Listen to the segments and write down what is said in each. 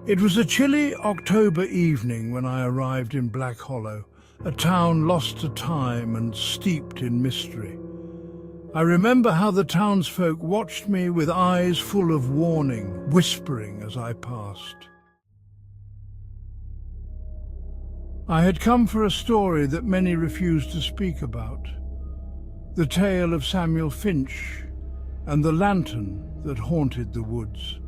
It was a chilly October evening when I arrived in Black Hollow, a town lost to time and steeped in mystery. I remember how the townsfolk watched me with eyes full of warning, whispering as I passed. I had come for a story that many refused to speak about, the tale of Samuel Finch and the lantern that haunted the woods.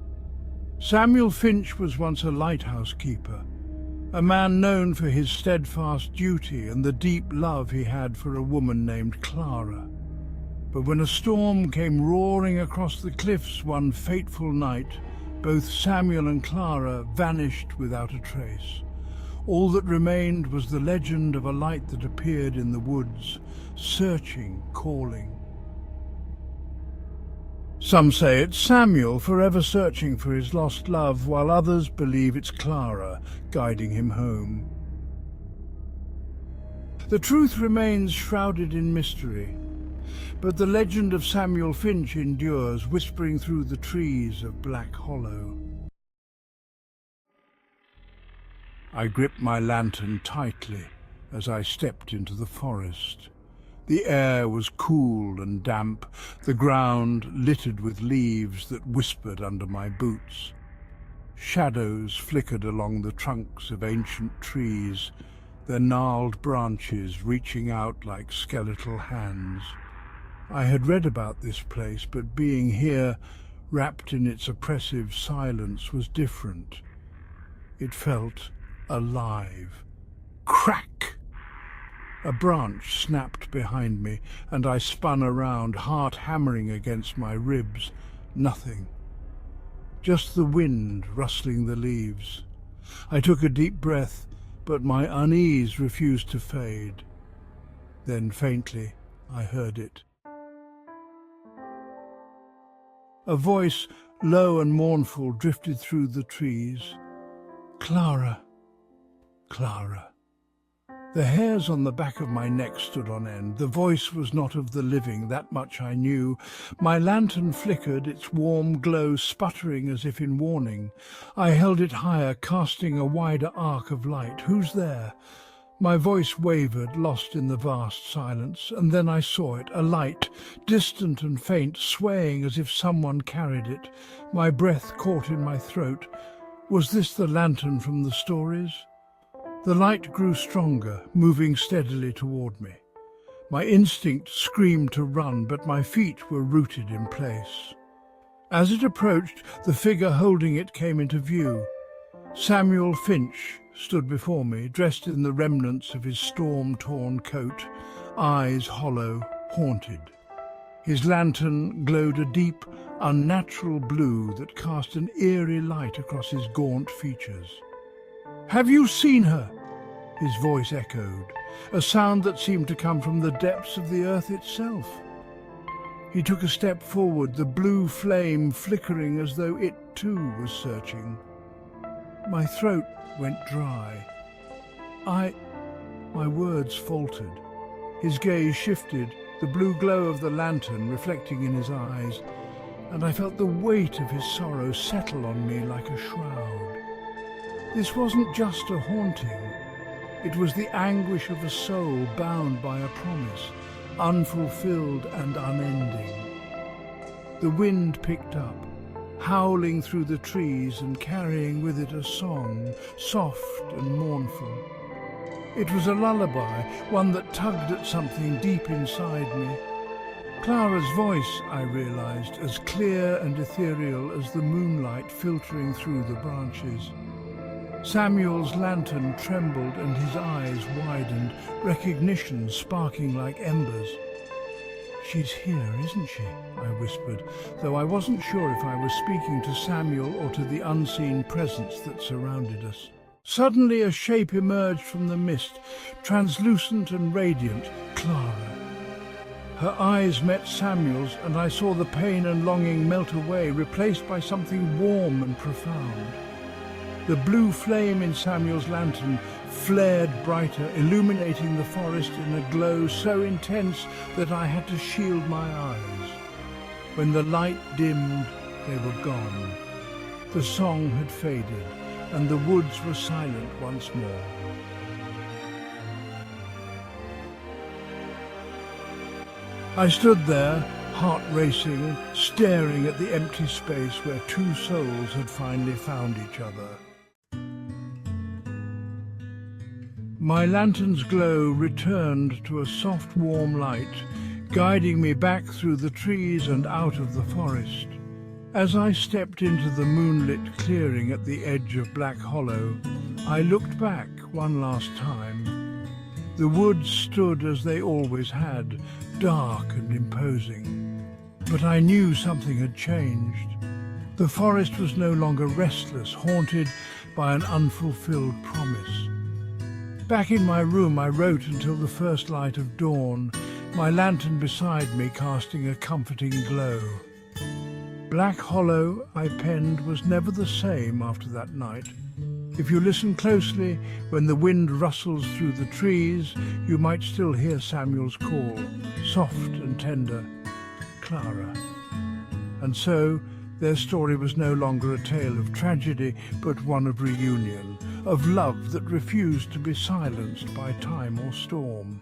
Samuel Finch was once a lighthouse keeper, a man known for his steadfast duty and the deep love he had for a woman named Clara. But when a storm came roaring across the cliffs one fateful night, both Samuel and Clara vanished without a trace. All that remained was the legend of a light that appeared in the woods, searching, calling. Some say it's Samuel forever searching for his lost love, while others believe it's Clara guiding him home. The truth remains shrouded in mystery, but the legend of Samuel Finch endures, whispering through the trees of Black Hollow. I gripped my lantern tightly as I stepped into the forest. The air was cool and damp, the ground littered with leaves that whispered under my boots. Shadows flickered along the trunks of ancient trees, their gnarled branches reaching out like skeletal hands. I had read about this place, but being here, wrapped in its oppressive silence, was different. It felt alive. Crack! A branch snapped behind me, and I spun around, heart hammering against my ribs. Nothing. Just the wind rustling the leaves. I took a deep breath, but my unease refused to fade. Then faintly I heard it. A voice, low and mournful, drifted through the trees. Clara, Clara. The hairs on the back of my neck stood on end. The voice was not of the living, that much I knew. My lantern flickered, its warm glow sputtering as if in warning. I held it higher, casting a wider arc of light. Who's there? My voice wavered, lost in the vast silence, and then I saw it, a light, distant and faint, swaying as if someone carried it. My breath caught in my throat. Was this the lantern from the stories? The light grew stronger, moving steadily toward me. My instinct screamed to run, but my feet were rooted in place. As it approached, the figure holding it came into view. Samuel Finch stood before me, dressed in the remnants of his storm-torn coat, eyes hollow, haunted. His lantern glowed a deep, unnatural blue that cast an eerie light across his gaunt features. "Have you seen her?" his voice echoed, a sound that seemed to come from the depths of the earth itself. He took a step forward, the blue flame flickering as though it too was searching. My throat went dry. My words faltered. His gaze shifted, the blue glow of the lantern reflecting in his eyes, and I felt the weight of his sorrow settle on me like a shroud. This wasn't just a haunting. It was the anguish of a soul bound by a promise, unfulfilled and unending. The wind picked up, howling through the trees and carrying with it a song, soft and mournful. It was a lullaby, one that tugged at something deep inside me. Clara's voice, I realized, as clear and ethereal as the moonlight filtering through the branches. Samuel's lantern trembled and his eyes widened, recognition sparking like embers. "She's here, isn't she?" I whispered, though I wasn't sure if I was speaking to Samuel or to the unseen presence that surrounded us. Suddenly a shape emerged from the mist, translucent and radiant, Clara. Her eyes met Samuel's, and I saw the pain and longing melt away, replaced by something warm and profound. The blue flame in Samuel's lantern flared brighter, illuminating the forest in a glow so intense that I had to shield my eyes. When the light dimmed, they were gone. The song had faded, and the woods were silent once more. I stood there, heart racing, staring at the empty space where two souls had finally found each other. My lantern's glow returned to a soft, warm light, guiding me back through the trees and out of the forest. As I stepped into the moonlit clearing at the edge of Black Hollow, I looked back one last time. The woods stood as they always had, dark and imposing. But I knew something had changed. The forest was no longer restless, haunted by an unfulfilled promise. Back in my room, I wrote until the first light of dawn, my lantern beside me casting a comforting glow. Black Hollow, I penned, was never the same after that night. If you listen closely, when the wind rustles through the trees, you might still hear Samuel's call, soft and tender, Clara. And so, their story was no longer a tale of tragedy, but one of reunion, of love that refused to be silenced by time or storm.